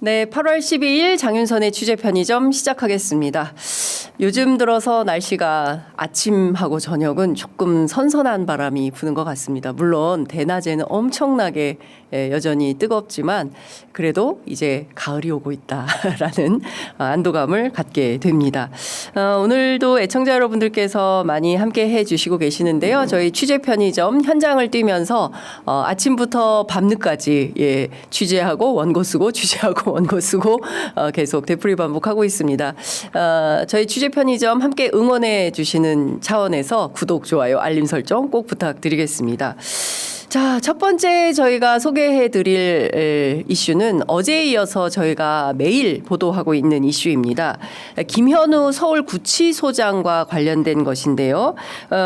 네, 8월 12일 장윤선의 취재 편의점 시작하겠습니다. 요즘 들어서 날씨가 아침하고 저녁은 조금 선선한 바람이 부는 것 같습니다. 물론 대낮에는 엄청나게 여전히 뜨겁지만 그래도 이제 가을이 오고 있다라는 안도감을 갖게 됩니다. 오늘도 애청자 여러분들께서 많이 함께 해주시고 계시는데요. 저희 취재 편의점 현장을 뛰면서 아침부터 밤늦까지 취재하고 원고 쓰고 취재하고 원고 쓰고 계속 되풀이 반복하고 있습니다. 저희 취재 편의점 함께 응원해 주시는 차원에서 구독, 좋아요, 알림 설정 꼭 부탁드리겠습니다. 자, 첫 번째 저희가 소개해 드릴 이슈는 어제에 이어서 저희가 매일 보도하고 있는 이슈입니다. 김현우 서울구치소장과 관련된 것인데요.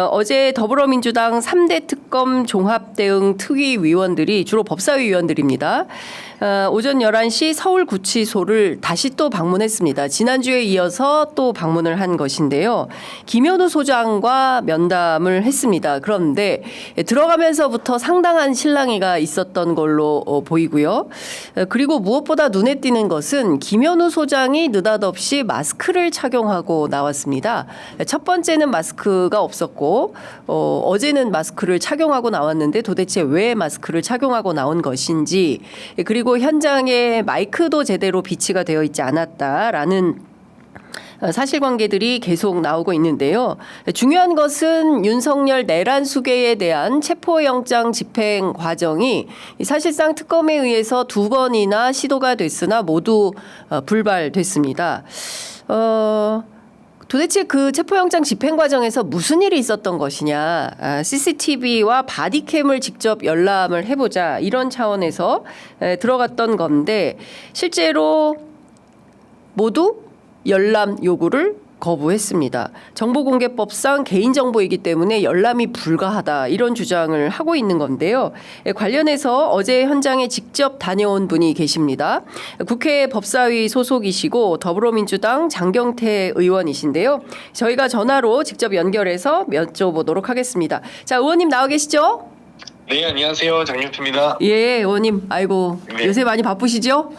어제 더불어민주당 3대 특검 종합대응 특위위원들이 주로 법사위 위원들입니다. 오전 11시 서울구치소를 다시 또 방문했습니다. 지난주에 이어서 또 방문을 한 것인데요. 김현우 소장과 면담을 했습니다. 그런데 들어가면서부터 상당한 실랑이가 있었던 걸로 보이고요. 그리고 무엇보다 눈에 띄는 것은 김현우 소장이 느닷없이 마스크를 착용하고 나왔습니다. 첫 번째는 마스크가 없었고 어제는 마스크를 착용하고 나왔는데 도대체 왜 마스크를 착용하고 나온 것인지, 그리고 현장에 마이크도 제대로 비치가 되어 있지 않았다라는 사실관계들이 계속 나오고 있는데요. 중요한 것은 윤석열 내란 수괴에 대한 체포영장 집행 과정이 사실상 특검에 의해서 2번이나 시도가 됐으나 모두 불발됐습니다. 도대체 그 체포영장 집행 과정에서 무슨 일이 있었던 것이냐, CCTV와 바디캠을 직접 열람을 해보자, 이런 차원에서 들어갔던 건데 실제로 모두 열람 요구를 거부했습니다. 정보공개법상 개인정보이기 때문에 열람이 불가하다, 이런 주장을 하고 있는 건데요. 관련해서 어제 현장에 직접 다녀온 분이 계십니다. 국회 법사위 소속이시고 더불어민주당 장경태 의원이신데요. 저희가 전화로 직접 연결해서 여쭤보도록 하겠습니다. 자, 의원님 나와 계시죠? 네, 안녕하세요. 장윤태입니다. 예, 의원님. 아이고, 네. 요새 많이 바쁘시죠?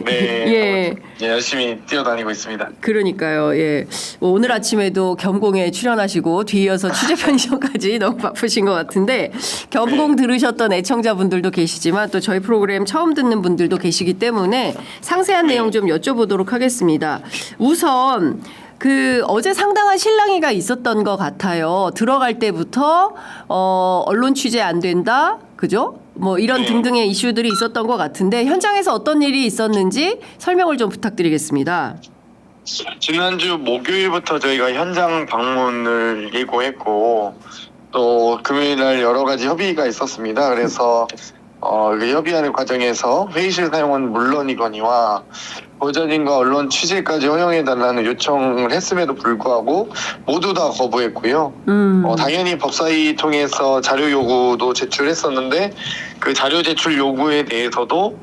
네. 예. 열심히 뛰어다니고 있습니다. 그러니까요. 예. 오늘 아침에도 겸공에 출연하시고 뒤이어서 취재 편의점까지 너무 바쁘신 것 같은데, 겸공 들으셨던 애청자분들도 계시지만 또 저희 프로그램 처음 듣는 분들도 계시기 때문에 상세한 내용 좀 여쭤보도록 하겠습니다. 우선 어제 상당한 실랑이가 있었던 것 같아요. 들어갈 때부터 언론 취재 안 된다, 그죠? 뭐 이런 등등의 이슈들이 있었던 것 같은데 현장에서 어떤 일이 있었는지 설명을 좀 부탁드리겠습니다. 지난주 목요일부터 저희가 현장 방문을 예고했고 또 금요일날 여러 가지 협의가 있었습니다. 그래서 그 협의하는 과정에서 회의실 사용은 물론이거니와 보좌진과 언론 취재까지 허용해달라는 요청을 했음에도 불구하고 모두 다 거부했고요. 당연히 법사위 통해서 자료 요구도 제출했었는데 그 자료 제출 요구에 대해서도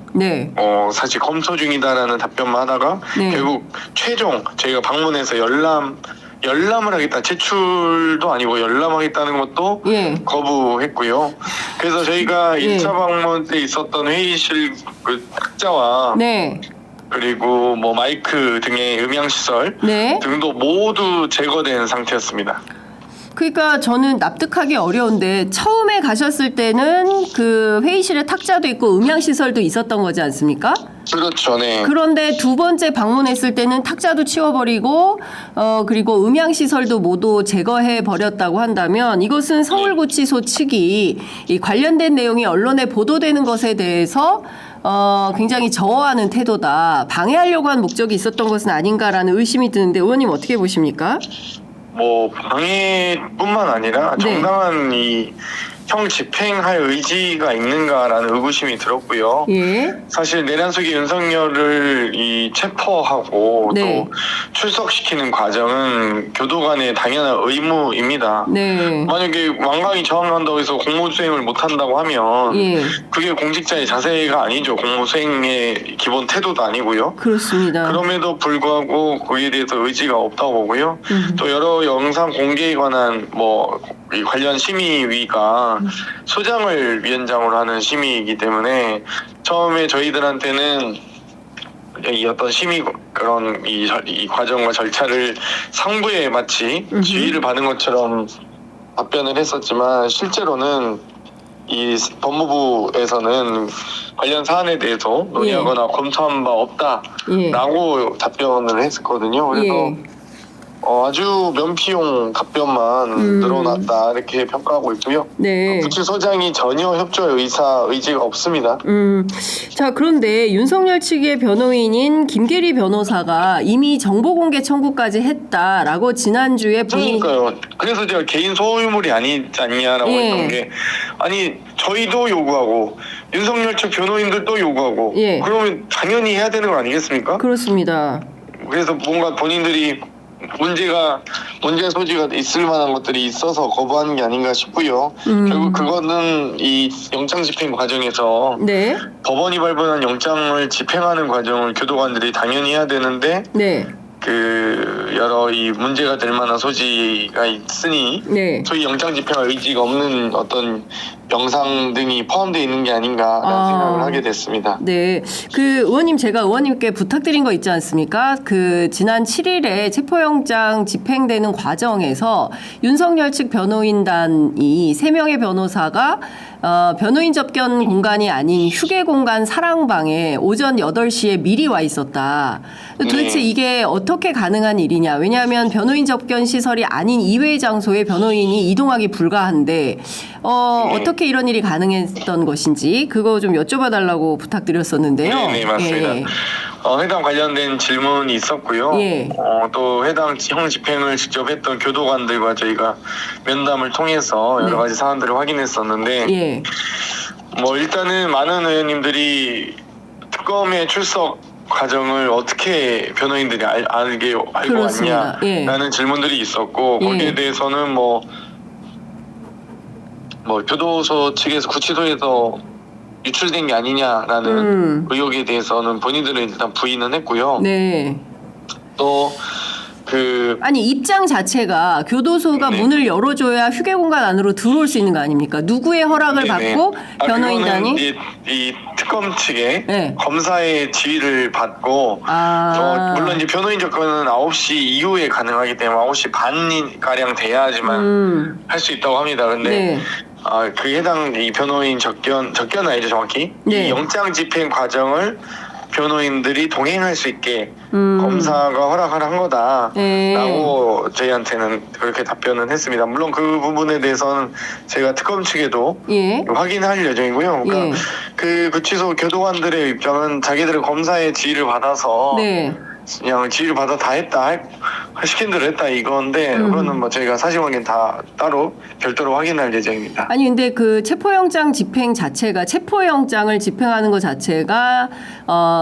사실 검토 중이다라는 답변만 하다가 결국 최종 저희가 방문해서 열람을 하겠다, 제출도 아니고 열람하겠다는 것도 거부했고요. 그래서 저희가 1차 방문 때 있었던 회의실 그 탁자와 그리고 뭐 마이크 등의 음향시설 등도 모두 제거된 상태였습니다. 그러니까 저는 납득하기 어려운데 처음에 가셨을 때는 그 회의실에 탁자도 있고 음향시설도 있었던 거지 않습니까? 그렇죠. 네. 그런데 두 번째 방문했을 때는 탁자도 치워버리고 그리고 음향시설도 모두 제거해버렸다고 한다면 이것은 서울구치소 측이 이 관련된 내용이 언론에 보도되는 것에 대해서 굉장히 저어하는 태도다, 방해하려고 한 목적이 있었던 것은 아닌가라는 의심이 드는데 의원님 어떻게 보십니까? 뭐 방해뿐만 아니라 정당한 형 집행할 의지가 있는가라는 의구심이 들었고요. 사실 내란 수괴 윤석열을 체포하고 또 출석시키는 과정은 교도관의 당연한 의무입니다. 만약에 완강히 저항한다고 해서 공무수행을 못한다고 하면 그게 공직자의 자세가 아니죠. 공무수행의 기본 태도도 아니고요. 그렇습니다. 그럼에도 불구하고 거기에 대해서 의지가 없다고 보고요. 또 여러 영상 공개에 관한 이 관련 심의위가 소장을 위원장으로 하는 심의이기 때문에 처음에 저희들한테는 이 어떤 심의 그런 이 과정과 절차를 상부에 마치 지휘를 받은 것처럼 답변을 했었지만 실제로는 이 법무부에서는 관련 사안에 대해서 논의하거나 검토한 바 없다라고 답변을 했었거든요. 그래서 예. 아주 면피용 답변만 늘어났다 이렇게 평가하고 있고요. 네. 구치소장이 전혀 협조 의지가 없습니다. 자, 그런데 윤석열 측의 변호인인 김계리 변호사가 이미 정보공개 청구까지 했다라고 지난주에 그러니까요. 그래서 제가 개인 소유물이 아니지 않냐라고 예. 했던 게 아니 저희도 요구하고 윤석열 측 변호인들도 요구하고 예. 그러면 당연히 해야 되는 거 아니겠습니까? 그렇습니다. 그래서 뭔가 본인들이 문제 소지가 있을 만한 것들이 있어서 거부하는 게 아닌가 싶고요. 결국 그거는 이 영장 집행 과정에서 네. 법원이 발부한 영장을 집행하는 과정을 교도관들이 당연히 해야 되는데 네. 그 여러 이 문제가 될 만한 소지가 있으니 네. 소위 영장 집행할 의지가 없는 어떤 영상 등이 포함되어 있는 게 아닌가라는 생각을 하게 됐습니다. 네. 그 의원님 제가 의원님께 부탁드린 거 있지 않습니까? 그 지난 7일에 체포영장 집행되는 과정에서 윤석열 측 변호인단이 3명의 변호사가 변호인 접견 공간이 아닌 휴게 공간 사랑방에 오전 8시에 미리 와 있었다. 도대체 이게 어떻게 가능한 일이냐. 왜냐하면 변호인 접견 시설이 아닌 이외의 장소에 변호인이 이동하기 불가한데 어떻게 이런 일이 가능했던 것인지 그거 좀 여쭤봐달라고 부탁드렸었는데요. 네, 맞습니다. 예. 해당 관련된 질문이 있었고요. 예. 또 해당 형 집행을 직접 했던 교도관들과 저희가 면담을 통해서 여러 가지 사안들을 확인했었는데 예. 뭐 일단은 많은 의원님들이 특검의 출석 과정을 어떻게 변호인들이 알고 그렇습니다. 왔냐라는 질문들이 있었고 거기에 대해서는 뭐 교도소 측에서 구치소에서 유출된 게 아니냐라는 의혹에 대해서는 본인들은 일단 부인은 했고요. 네. 또 아니 입장 자체가 교도소가 네. 문을 열어줘야 휴게 공간 안으로 들어올 수 있는 거 아닙니까? 누구의 허락을 받고 변호인단이 그거는 이 특검 측에 네. 검사의 지휘를 받고 물론 이제 변호인 접견은 9시 이후에 가능하기 때문에 9시 반 가량 돼야지만 할 수 있다고 합니다. 근데 네. 그 해당 이 변호인 접견은 아니죠 정확히 네. 이 영장 집행 과정을 변호인들이 동행할 수 있게 검사가 허락을 한 거다라고 저희한테는 그렇게 답변은 했습니다. 물론 그 부분에 대해서는 제가 특검 측에도 확인할 예정이고요. 그러니까 그 구치소 교도관들의 입장은 자기들은 검사의 지휘를 받아서 그냥 지휘를 받아 다 했다 시킨 대로 했다 이건데 그거는 뭐 저희가 사실관계는 다 따로 별도로 확인할 예정입니다. 아니 근데 그 체포영장 집행 자체가 체포영장을 집행하는 것 자체가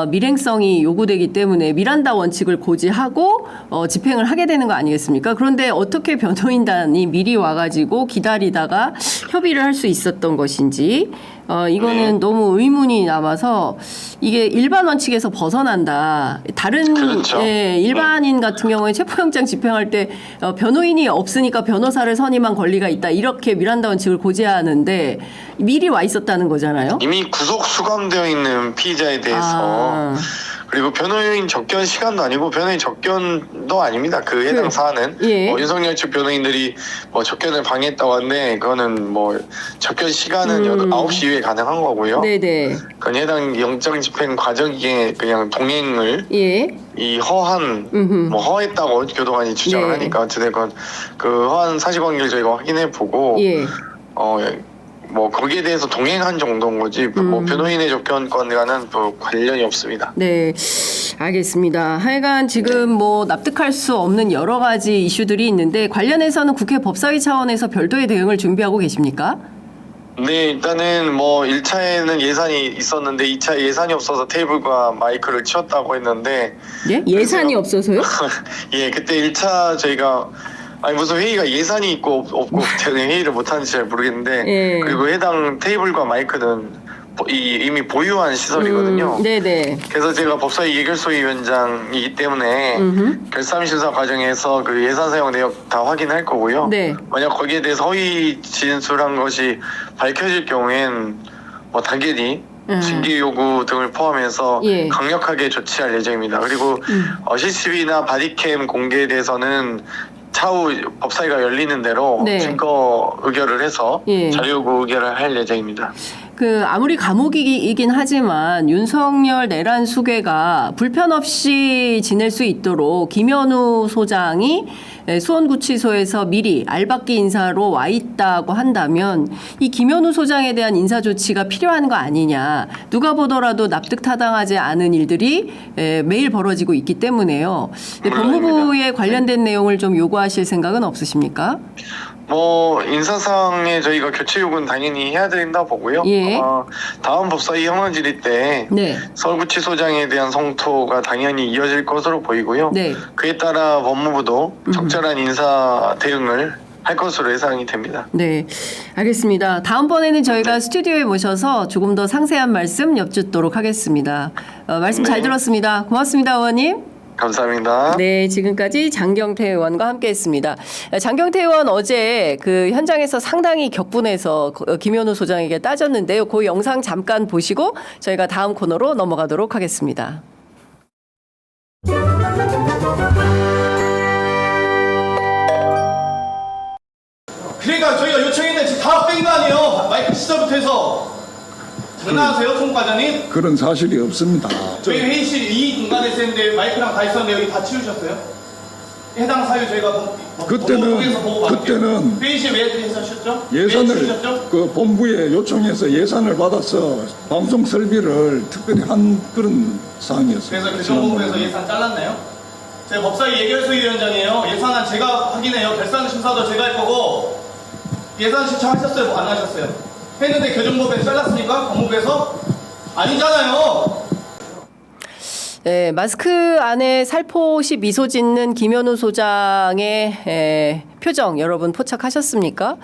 밀행성이 요구되기 때문에 미란다 원칙을 고지하고 집행을 하게 되는 거 아니겠습니까? 그런데 어떻게 변호인단이 미리 와가지고 기다리다가 협의를 할 수 있었던 것인지 이거는 너무 의문이 남아서 이게 일반 원칙에서 벗어난다. 다른 일반인 같은 경우에 체포영장 집행할 때 변호인이 없으니까 변호사를 선임한 권리가 있다. 이렇게 미란다 원칙을 고지하는데 미리 와 있었다는 거잖아요. 이미 구속 수감되어 있는 피의자에 대해서 그리고 변호인 접견 시간도 아니고 변호인 접견도 아닙니다. 그 해당 사안은 윤석열 측 변호인들이 뭐 접견을 방해했다고 하는데 그거는 뭐 접견 시간은 9시 이후에 가능한 거고요. 네네. 그건 해당 영장 집행 과정에 그냥 동행을 이 허한 뭐 허했다고 교도관이 주장을 하니까 어찌됐건 그 허한 사실관계를 저희가 확인해 보고 뭐 거기에 대해서 동행한 정도인 거지 뭐 변호인의 접견권과는 뭐 관련이 없습니다. 네, 알겠습니다. 하여간 지금 뭐 납득할 수 없는 여러 가지 이슈들이 있는데 관련해서는 국회 법사위 차원에서 별도의 대응을 준비하고 계십니까? 네, 일단은 뭐 1차에는 예산이 있었는데 2차 예산이 없어서 테이블과 마이크를 치웠다고 했는데 예산이 없어서요? 그때 1차 저희가 무슨 회의가 예산이 있고 없고 때문에 회의를 못하는지 잘 모르겠는데 그리고 해당 테이블과 마이크는 이미 보유한 시설이거든요. 네네. 그래서 제가 법사위 예결소위원장이기 때문에 결산심사 과정에서 그 예산 사용 내역 다 확인할 거고요. 만약 거기에 대해서 허위 진술한 것이 밝혀질 경우엔 뭐 당연히 징계 요구 등을 포함해서 예. 강력하게 조치할 예정입니다. 그리고 CCTV나 바디캠 공개에 대해서는 차후 법사위가 열리는 대로 네. 증거 의결을 해서 예. 자료 요구 의결을 할 예정입니다. 아무리 감옥이긴 하지만 윤석열 내란 수괴가 불편 없이 지낼 수 있도록 김현우 소장이 수원구치소에서 미리 알박기 인사로 와 있다고 한다면 이 김현우 소장에 대한 인사 조치가 필요한 거 아니냐. 누가 보더라도 납득타당하지 않은 일들이 매일 벌어지고 있기 때문에요. 법무부에 관련된 내용을 좀 요구하실 생각은 없으십니까? 인사상에 저희가 교체 요구는 당연히 해야 된다 보고요. 예. 다음 법사위 형원 질의 때 네. 서울구치소장에 대한 성토가 당연히 이어질 것으로 보이고요. 네. 그에 따라 법무부도 적절한 인사 대응을 할 것으로 예상이 됩니다. 네, 알겠습니다. 다음번에는 저희가 스튜디오에 모셔서 조금 더 상세한 말씀 여쭙도록 하겠습니다. 말씀 잘 네. 들었습니다. 고맙습니다, 의원님. 감사합니다. 네, 지금까지 장경태 의원과 함께했습니다. 장경태 의원 어제 그 현장에서 상당히 격분해서 김현우 소장에게 따졌는데요. 그 영상 잠깐 보시고 저희가 다음 코너로 넘어가도록 하겠습니다. 그러니까 저희가 요청했는데 지금 다 뺀 거 아니에요? 마이크 시절부터 해서. 장난하세요, 송 과장님? 그런 사실이 없습니다. 저희 회의실 이 공간에서 했는데 마이크랑 다 있었는데 여기 다 치우셨어요? 해당 사유 저희가 법무부에서 보고 받을게요. 그때는 회의실 왜 하셨죠? 왜 치우셨죠? 예산을 그 본부에 요청해서 예산을 받아서 방송 설비를 특별히 한 그런 사항이었습니다. 그래서 교정본부에서 예산 잘랐나요? 제가 법사위 예결소위원장이에요. 예산안 제가 확인해요. 결산 심사도 제가 할 거고 예산 신청하셨어요? 뭐 안 하셨어요? 했는데 교정법에서 잘랐습니까? 법무부에서? 아니잖아요. 네, 마스크 안에 살포시 미소 짓는 김현우 소장의 표정 여러분 포착하셨습니까?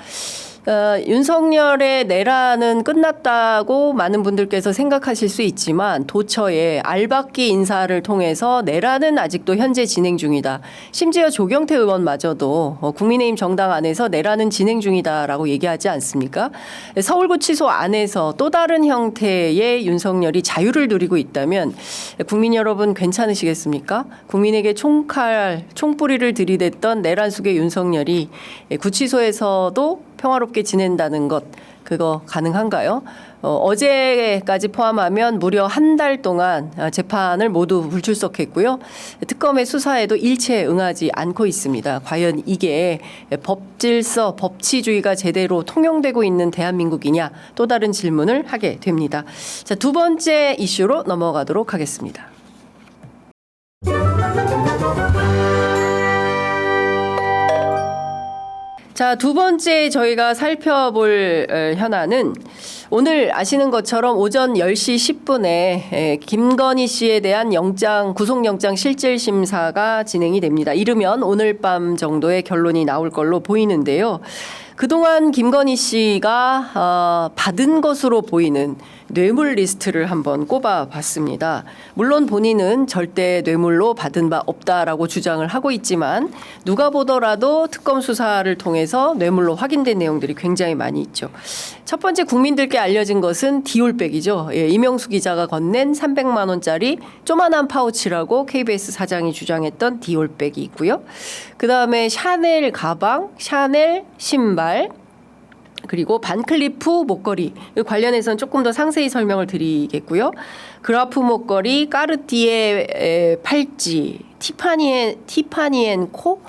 윤석열의 내란은 끝났다고 많은 분들께서 생각하실 수 있지만 도처에 알박기 인사를 통해서 내란은 아직도 현재 진행 중이다. 심지어 조경태 의원마저도 국민의힘 정당 안에서 내란은 진행 중이다라고 얘기하지 않습니까? 서울구치소 안에서 또 다른 형태의 윤석열이 자유를 누리고 있다면 국민 여러분 괜찮으시겠습니까? 국민에게 총뿌리를 들이댔던 내란 속의 윤석열이 구치소에서도 평화롭게 지낸다는 것 그거 가능한가요? 어제까지 포함하면 무려 한 달 동안 재판을 모두 불출석했고요. 특검의 수사에도 일체 응하지 않고 있습니다. 과연 이게 법질서, 법치주의가 제대로 통용되고 있는 대한민국이냐 또 다른 질문을 하게 됩니다. 자, 두 번째 이슈로 넘어가도록 하겠습니다. 자, 두 번째 저희가 살펴볼 현안은 오늘 아시는 것처럼 오전 10시 10분에 김건희 씨에 대한 구속영장 실질심사가 진행이 됩니다. 이르면 오늘 밤 정도의 결론이 나올 걸로 보이는데요. 그동안 김건희 씨가 받은 것으로 보이는 뇌물 리스트를 한번 꼽아봤습니다. 물론 본인은 절대 뇌물로 받은 바 없다라고 주장을 하고 있지만 누가 보더라도 특검 수사를 통해서 뇌물로 확인된 내용들이 굉장히 많이 있죠. 첫 번째 국민들께 알려진 것은 디올백이죠. 이명수 기자가 건넨 300만 원짜리 조만한 파우치라고 KBS 사장이 주장했던 디올백이 있고요. 그다음에 샤넬 가방, 샤넬 신발, 그리고 반클리프 목걸이 관련해서는 조금 더 상세히 설명을 드리겠고요. 그라프 목걸이, 까르띠에 팔찌, 티파니앤코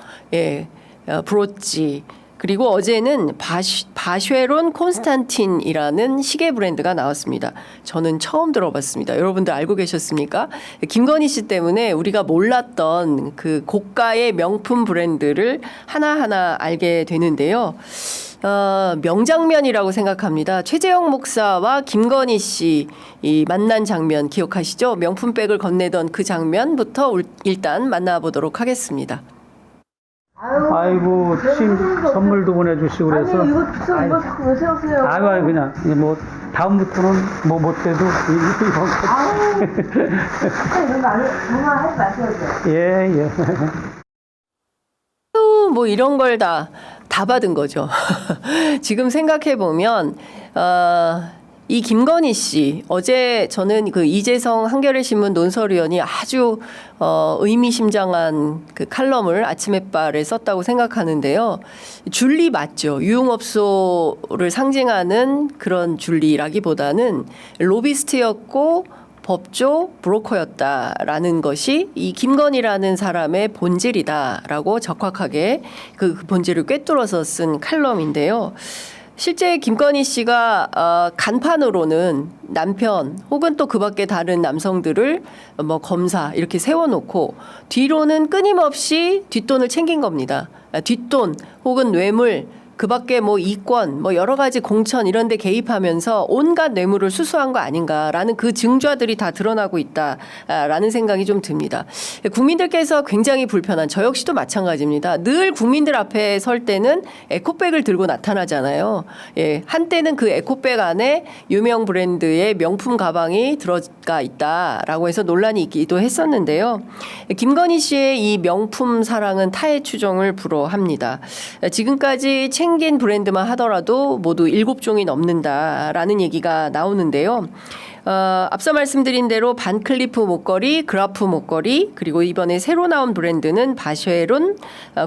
브로치, 그리고 어제는 바쉐론 콘스탄틴이라는 시계 브랜드가 나왔습니다. 저는 처음 들어봤습니다. 여러분들 알고 계셨습니까? 김건희 씨 때문에 우리가 몰랐던 그 고가의 명품 브랜드를 하나하나 알게 되는데요. 명장면이라고 생각합니다. 최재형 목사와 김건희 씨 이 만난 장면 기억하시죠? 명품백을 건네던 그 장면부터 일단 만나보도록 하겠습니다. 아이고 선물도 보내주시고 그래서 아니 이거 자꾸 왜 세우세요? 아이고 그냥 뭐 다음부터는 뭐 못해도 이거 아우 이런 거 정말 하지 마세요. 예. 뭐 이런 걸 다 받은 거죠. 지금 생각해 보면 이 김건희 씨 어제 저는 그 이재성 한겨레 신문 논설위원이 아주 의미심장한 그 칼럼을 아침햇발에 썼다고 생각하는데요. 줄리 맞죠? 유흥업소를 상징하는 그런 줄리라기보다는 로비스트였고 법조 브로커였다라는 것이 이 김건희라는 사람의 본질이다라고 적확하게 그 본질을 꿰뚫어서 쓴 칼럼인데요. 실제 김건희 씨가 간판으로는 남편 혹은 또 그 밖에 다른 남성들을 뭐 검사 이렇게 세워놓고 뒤로는 끊임없이 뒷돈을 챙긴 겁니다. 뒷돈 혹은 뇌물 그 밖에 뭐 이권, 뭐 여러 가지 공천 이런 데 개입하면서 온갖 뇌물을 수수한 거 아닌가라는 그 증좌들이 다 드러나고 있다라는 생각이 좀 듭니다. 국민들께서 굉장히 불편한 저 역시도 마찬가지입니다. 늘 국민들 앞에 설 때는 에코백을 들고 나타나잖아요. 예, 한때는 그 에코백 안에 유명 브랜드의 명품 가방이 들어가 있다라고 해서 논란이 있기도 했었는데요. 김건희 씨의 이 명품 사랑은 타의 추종을 불허합니다. 지금까지 챙긴 브랜드만 하더라도 모두 7종이 넘는다라는 얘기가 나오는데요. 앞서 말씀드린 대로 반클리프 목걸이, 그라프 목걸이, 그리고 이번에 새로 나온 브랜드는 바쉐론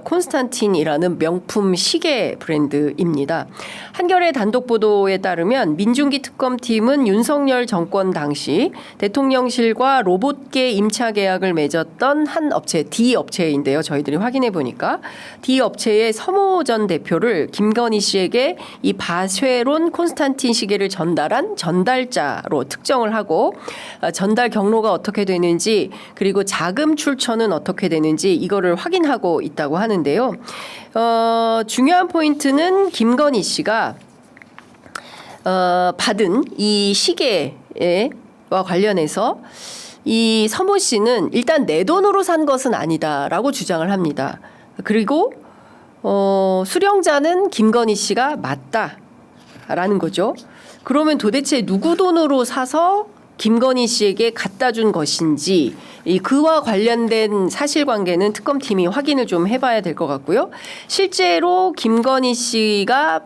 콘스탄틴이라는 명품 시계 브랜드입니다. 한겨레 단독 보도에 따르면 민중기 특검팀은 윤석열 정권 당시 대통령실과 로봇계 임차 계약을 맺었던 한 업체, D 업체인데요. 저희들이 확인해 보니까 D 업체의 서모 전 대표를 김건희 씨에게 이 바쉐론 콘스탄틴 시계를 전달한 전달자로 특정을 하고 전달 경로가 어떻게 되는지 그리고 자금 출처는 어떻게 되는지 이거를 확인하고 있다고 하는데요. 중요한 포인트는 김건희 씨가 받은 이 시계와 관련해서 이 서모 씨는 일단 내 돈으로 산 것은 아니다라고 주장을 합니다. 그리고 수령자는 김건희 씨가 맞다라는 거죠. 그러면 도대체 누구 돈으로 사서 김건희 씨에게 갖다 준 것인지 그와 관련된 사실관계는 특검팀이 확인을 좀 해봐야 될 것 같고요. 실제로 김건희 씨가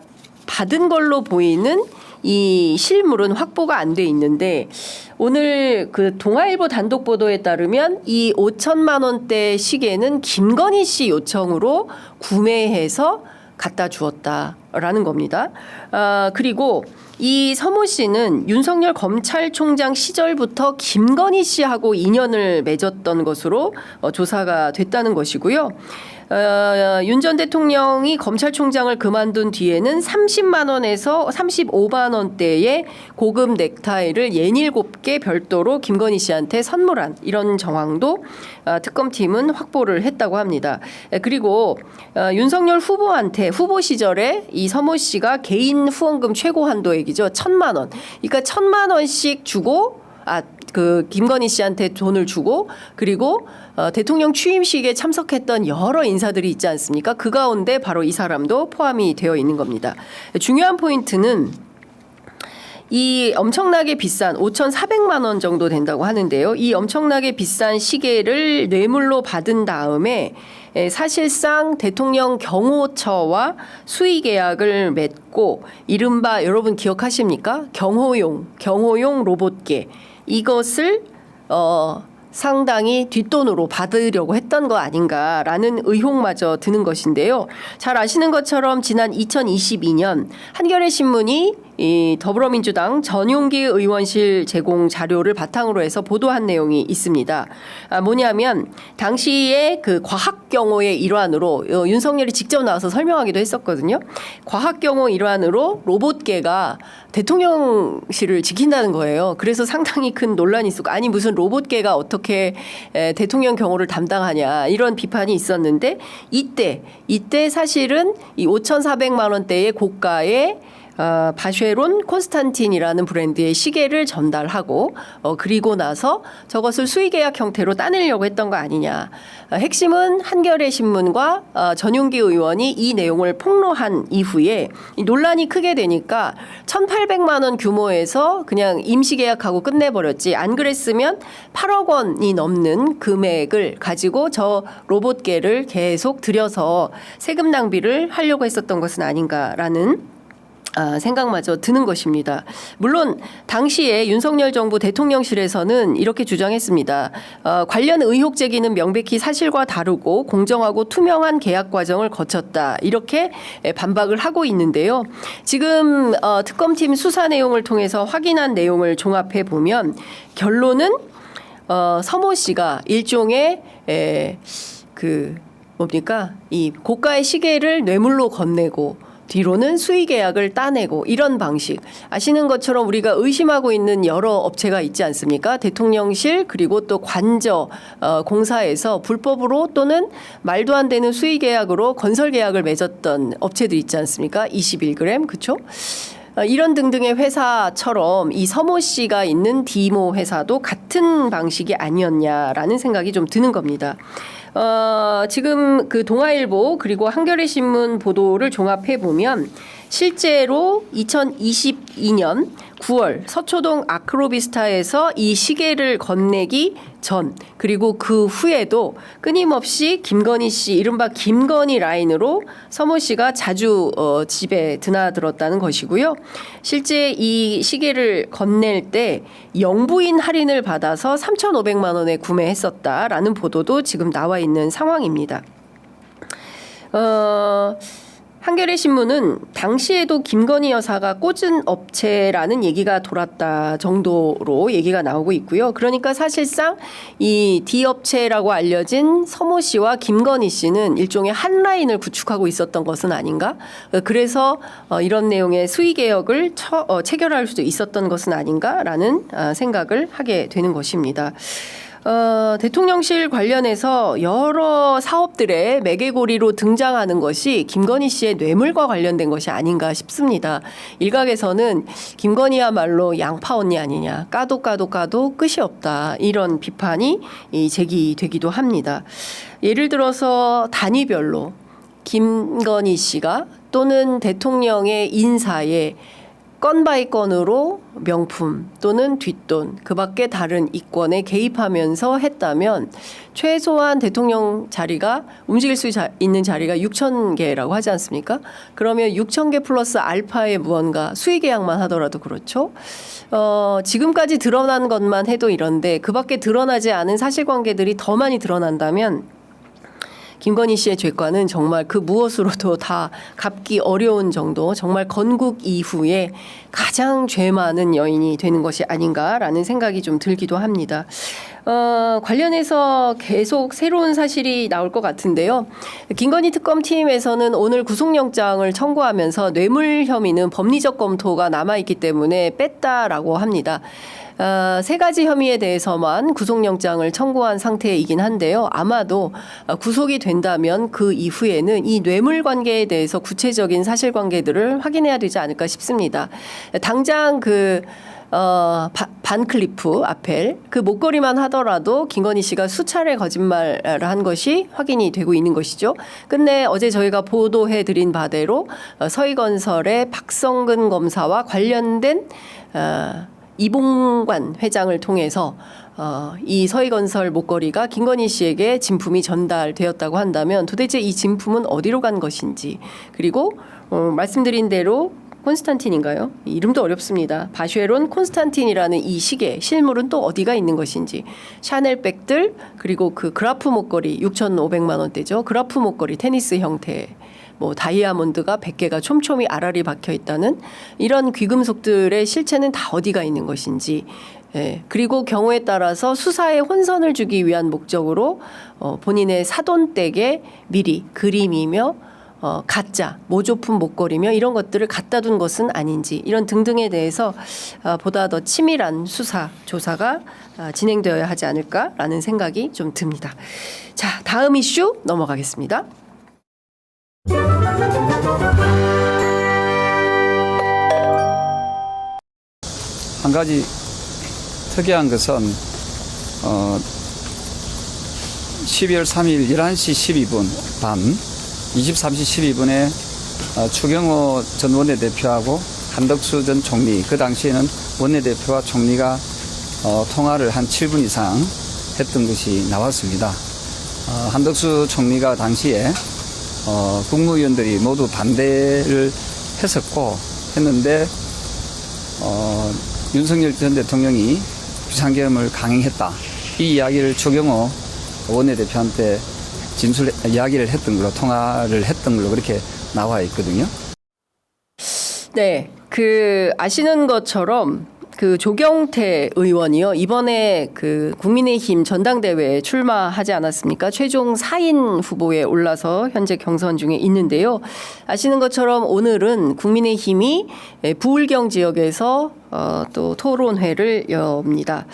받은 걸로 보이는 이 실물은 확보가 안 돼 있는데 오늘 그 동아일보 단독 보도에 따르면 이 5천만 원대 시계는 김건희 씨 요청으로 구매해서 갖다 주었다라는 겁니다. 그리고 이 서모 씨는 윤석열 검찰총장 시절부터 김건희 씨하고 인연을 맺었던 것으로 조사가 됐다는 것이고요. 윤 전 대통령이 검찰총장을 그만둔 뒤에는 30만 원에서 35만 원대의 고급 넥타이를 67개 별도로 김건희 씨한테 선물한 이런 정황도 특검팀은 확보를 했다고 합니다. 그리고 윤석열 후보한테 후보 시절에 이 서모 씨가 개인 후원금 최고 한도액이죠. 1,000만 원. 그러니까 1,000만 원씩 주고 그 김건희 씨한테 돈을 주고 그리고 대통령 취임식에 참석했던 여러 인사들이 있지 않습니까? 그 가운데 바로 이 사람도 포함이 되어 있는 겁니다. 중요한 포인트는 이 엄청나게 비싼 5,400만 원 정도 된다고 하는데요. 이 엄청나게 비싼 시계를 뇌물로 받은 다음에 사실상 대통령 경호처와 수의 계약을 맺고 이른바 여러분 기억하십니까? 경호용 로봇계 이것을 상당히 뒷돈으로 받으려고 했던 거 아닌가라는 의혹마저 드는 것인데요. 잘 아시는 것처럼 지난 2022년 한겨레 신문이 이 더불어민주당 전용기 의원실 제공 자료를 바탕으로 해서 보도한 내용이 있습니다. 뭐냐면 당시에 그 과학 경호의 일환으로 윤석열이 직접 나와서 설명하기도 했었거든요. 과학 경호 일환으로 로봇계가 대통령실을 지킨다는 거예요. 그래서 상당히 큰 논란이 있었고 아니 무슨 로봇계가 어떻게 대통령 경호를 담당하냐 이런 비판이 있었는데 이때 사실은 이 5,400만 원대의 고가의 바쉐론 콘스탄틴이라는 브랜드의 시계를 전달하고 그리고 나서 저것을 수의계약 형태로 따내려고 했던 거 아니냐. 핵심은 한겨레 신문과 전용기 의원이 이 내용을 폭로한 이후에 논란이 크게 되니까 1,800만 원 규모에서 그냥 임시계약하고 끝내버렸지. 안 그랬으면 8억 원이 넘는 금액을 가지고 저 로봇계를 계속 들여서 세금 낭비를 하려고 했었던 것은 아닌가라는 생각마저 드는 것입니다. 물론 당시에 윤석열 정부 대통령실에서는 이렇게 주장했습니다. 관련 의혹 제기는 명백히 사실과 다르고 공정하고 투명한 계약 과정을 거쳤다. 이렇게 반박을 하고 있는데요. 지금 특검팀 수사 내용을 통해서 확인한 내용을 종합해 보면 결론은 서모 씨가 일종의 이 고가의 시계를 뇌물로 건네고 뒤로는 수의 계약을 따내고 이런 방식. 아시는 것처럼 우리가 의심하고 있는 여러 업체가 있지 않습니까? 대통령실 그리고 또 관저 공사에서 불법으로 또는 말도 안 되는 수의 계약으로 건설 계약을 맺었던 업체들 있지 않습니까? 21g 그렇죠? 이런 등등의 회사처럼 이 서모 씨가 있는 디모 회사도 같은 방식이 아니었냐라는 생각이 좀 드는 겁니다. 지금 그 동아일보 그리고 한겨레 신문 보도를 종합해 보면 실제로 2022년 9월 서초동 아크로비스타에서 이 시계를 건네기 전 그리고 그 후에도 끊임없이 김건희 씨 이른바 김건희 라인으로 서모 씨가 자주 집에 드나들었다는 것이고요. 실제 이 시계를 건넬 때 영부인 할인을 받아서 3,500만 원에 구매했었다라는 보도도 지금 나와 있는 상황입니다. 한겨레 신문은 당시에도 김건희 여사가 꽂은 업체라는 얘기가 돌았다 정도로 얘기가 나오고 있고요. 그러니까 사실상 이 D업체라고 알려진 서모 씨와 김건희 씨는 일종의 한 라인을 구축하고 있었던 것은 아닌가? 그래서 이런 내용의 수의 개혁을 체결할 수도 있었던 것은 아닌가라는 생각을 하게 되는 것입니다. 대통령실 관련해서 여러 사업들의 매개고리로 등장하는 것이 김건희 씨의 뇌물과 관련된 것이 아닌가 싶습니다. 일각에서는 김건희야말로 양파 언니 아니냐, 까도 끝이 없다 이런 비판이 제기되기도 합니다. 예를 들어서 단위별로 김건희 씨가 또는 대통령의 인사에 건 바이 건으로 명품 또는 뒷돈 그 밖에 다른 이권에 개입하면서 했다면 최소한 대통령 자리가 움직일 수 있는 자리가 6,000개라고 하지 않습니까? 그러면 6,000개 플러스 알파의 무언가 수의 계약만 하더라도 그렇죠. 지금까지 드러난 것만 해도 이런데 그 밖에 드러나지 않은 사실관계들이 더 많이 드러난다면 김건희 씨의 죄과는 정말 그 무엇으로도 다 갚기 어려운 정도 정말 건국 이후에 가장 죄 많은 여인이 되는 것이 아닌가라는 생각이 좀 들기도 합니다. 관련해서 계속 새로운 사실이 나올 것 같은데요. 김건희 특검팀에서는 오늘 구속영장을 청구하면서 뇌물 혐의는 법리적 검토가 남아있기 때문에 뺐다라고 합니다. 세 가지 혐의에 대해서만 구속영장을 청구한 상태이긴 한데요. 아마도 구속이 된다면 그 이후에는 이 뇌물 관계에 대해서 구체적인 사실관계들을 확인해야 되지 않을까 싶습니다. 당장 반클리프 아펠 그 목걸이만 하더라도 김건희 씨가 수차례 거짓말을 한 것이 확인이 되고 있는 것이죠. 근데 어제 저희가 보도해드린 바대로 서희건설의 박성근 검사와 관련된 이봉관 회장을 통해서 이 서희건설 목걸이가 김건희 씨에게 진품이 전달되었다고 한다면 도대체 이 진품은 어디로 간 것인지 그리고 말씀드린 대로 콘스탄틴인가요? 이름도 어렵습니다. 바쉐론 콘스탄틴이라는 이 시계 실물은 또 어디가 있는 것인지 샤넬백들 그리고 그 그라프 목걸이 6,500만 원대죠. 그라프 목걸이 테니스 형태 다이아몬드가 100개가 촘촘히 알알이 박혀 있다는 이런 귀금속들의 실체는 다 어디가 있는 것인지 그리고 경우에 따라서 수사에 혼선을 주기 위한 목적으로 본인의 사돈댁에 미리 그림이며 가짜 모조품 목걸이며 이런 것들을 갖다 둔 것은 아닌지 이런 등등에 대해서 보다 더 치밀한 수사 조사가 진행되어야 하지 않을까라는 생각이 좀 듭니다. 자, 다음 이슈 넘어가겠습니다. 한 가지 특이한 것은 12월 3일 11시 12분 밤 23시 12분에 추경호 전 원내대표하고 한덕수 전 총리 그 당시에는 원내대표와 총리가 통화를 한 7분 이상 했던 것이 나왔습니다. 한덕수 총리가 당시에 국무위원들이 모두 반대를 했었고 했는데 윤석열 전 대통령이 비상계엄을 강행했다. 이 이야기를 추경호 원내대표한테 이야기를 했던 걸로, 통화를 했던 걸로 그렇게 나와 있거든요. 네, 아시는 것처럼 조경태 의원이요, 이번에 국민의힘 전당대회에 출마하지 않았습니까? 최종 4인 후보에 올라서 현재 경선 중에 있는데요. 아시는 것처럼 오늘은 국민의힘이 부울경 지역에서 또 토론회를 엽니다.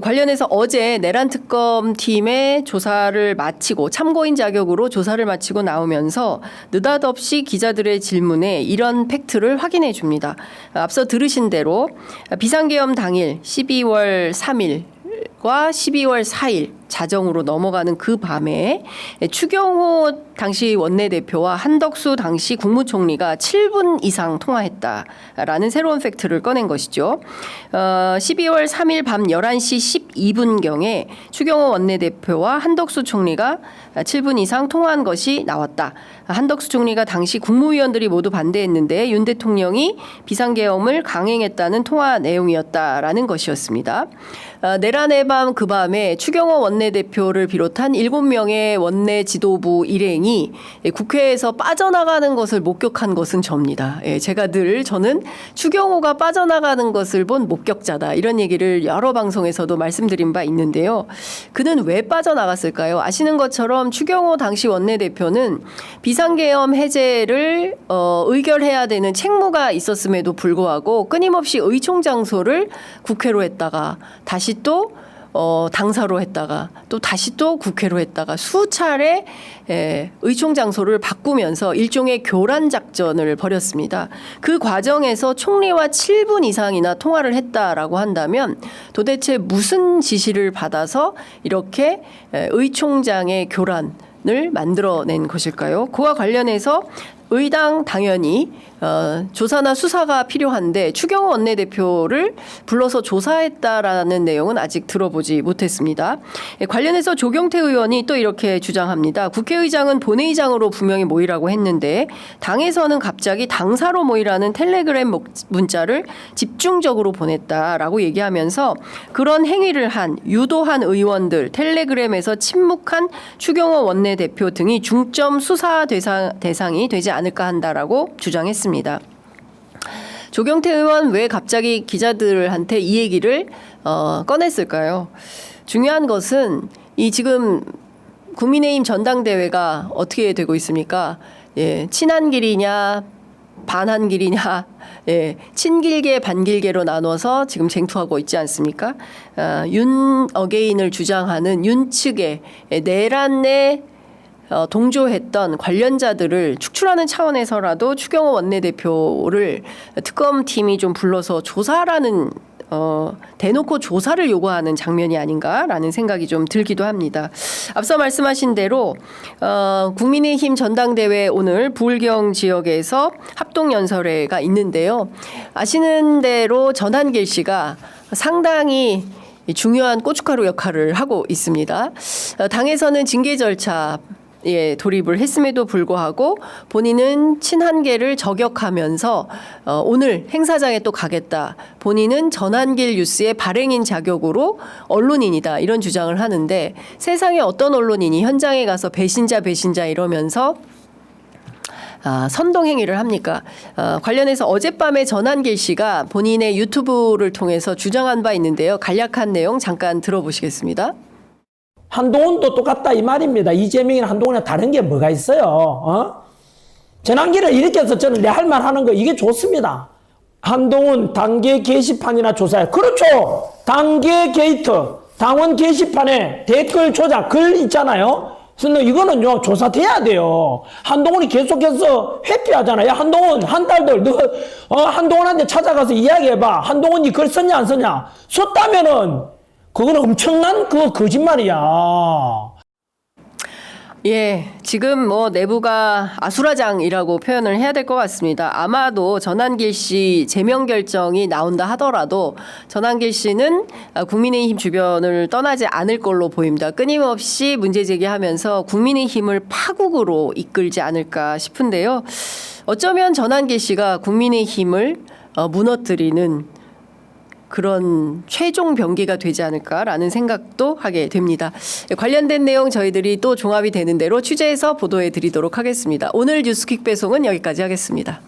관련해서 어제 내란 특검 팀의 조사를 마치고 참고인 자격으로 조사를 마치고 나오면서 느닷없이 기자들의 질문에 이런 팩트를 확인해 줍니다. 앞서 들으신 대로 비상계엄 당일 12월 3일과 12월 4일 자정으로 넘어가는 그 밤에 추경호 당시 원내대표와 한덕수 당시 국무총리가 7분 이상 통화했다라는 새로운 팩트를 꺼낸 것이죠. 12월 3일 밤 11시 12분경에 추경호 원내대표와 한덕수 총리가 7분 이상 통화한 것이 나왔다. 한덕수 총리가 당시 국무위원들이 모두 반대했는데 윤 대통령이 비상계엄을 강행했다는 통화 내용이었다라는 것이었습니다. 내란의 밤 그 밤에 추경호 원내대표를 비롯한 7명의 원내 지도부 일행이 국회에서 빠져나가는 것을 목격한 것은 저입니다. 저는 추경호가 빠져나가는 것을 본 목격자다, 이런 얘기를 여러 방송에서도 말씀드린 바 있는데요. 그는 왜 빠져나갔을까요? 아시는 것처럼 추경호 당시 원내대표는 비상계엄 해제를 의결해야 되는 책무가 있었음에도 불구하고 끊임없이 의총 장소를 국회로 했다가 다시 또 당사로 했다가 또 다시 또 국회로 했다가 수차례 의총 장소를 바꾸면서 일종의 교란 작전을 벌였습니다. 그 과정에서 총리와 7분 이상이나 통화를 했다라고 한다면 도대체 무슨 지시를 받아서 이렇게 의총장의 교란을 만들어낸 것일까요? 그와 관련해서 의당 당연히 조사나 수사가 필요한데 추경호 원내대표를 불러서 조사했다라는 내용은 아직 들어보지 못했습니다. 관련해서 조경태 의원이 또 이렇게 주장합니다. 국회의장은 본회의장으로 분명히 모이라고 했는데 당에서는 갑자기 당사로 모이라는 텔레그램 문자를 집중적으로 보냈다라고 얘기하면서 그런 행위를 유도한 의원들, 텔레그램에서 침묵한 추경호 원내대표 등이 중점 수사 대상이 되지 않을까 한다라고 주장했습니다. 조경태 의원 왜 갑자기 기자들한테 이 얘기를 꺼냈을까요? 중요한 것은 지금 국민의힘 전당대회가 어떻게 되고 있습니까? 친한 길이냐 반한 길이냐, 친길계 반길계로 나눠서 지금 쟁투하고 있지 않습니까? 윤 어게인을 주장하는 윤 측의 내란에 동조했던 관련자들을 축출하는 차원에서라도 추경호 원내대표를 특검팀이 좀 불러서 조사라는 대놓고 조사를 요구하는 장면이 아닌가라는 생각이 좀 들기도 합니다. 앞서 말씀하신 대로 국민의힘 전당대회 오늘 부울경 지역에서 합동연설회가 있는데요. 아시는 대로 전한길 씨가 상당히 중요한 고춧가루 역할을 하고 있습니다. 당에서는 징계 절차 돌입을 했음에도 불구하고 본인은 친한계를 저격하면서 오늘 행사장에 또 가겠다. 본인은 전한길 뉴스의 발행인 자격으로 언론인이다. 이런 주장을 하는데 세상에 어떤 언론인이 현장에 가서 배신자 이러면서 선동행위를 합니까? 관련해서 어젯밤에 전한길 씨가 본인의 유튜브를 통해서 주장한 바 있는데요. 간략한 내용 잠깐 들어보시겠습니다. 한동훈도 똑같다 이 말입니다. 이재명이나 한동훈이나 다른 게 뭐가 있어요? 전환기를 일으켜서 저는 내 할 말 하는 거 이게 좋습니다. 한동훈 당계 게시판이나 조사해. 그렇죠. 당계 게이트, 당원 게시판에 댓글 조작 글 있잖아요. 그래서 이거는요 조사돼야 돼요. 한동훈이 계속해서 회피하잖아요. 야 한동훈 한 달들 너 한동훈한테 찾아가서 이야기해봐. 한동훈이 글 썼냐 안 썼냐? 썼다면은 그거는 엄청난 거짓말이야. 지금 내부가 아수라장이라고 표현을 해야 될 것 같습니다. 아마도 전한길 씨 제명 결정이 나온다 하더라도 전한길 씨는 국민의힘 주변을 떠나지 않을 걸로 보입니다. 끊임없이 문제 제기하면서 국민의힘을 파국으로 이끌지 않을까 싶은데요. 어쩌면 전한계 씨가 국민의힘을 무너뜨리는 그런 최종 병기가 되지 않을까라는 생각도 하게 됩니다. 관련된 내용 저희들이 또 종합이 되는 대로 취재해서 보도해 드리도록 하겠습니다. 오늘 뉴스퀵 배송은 여기까지 하겠습니다.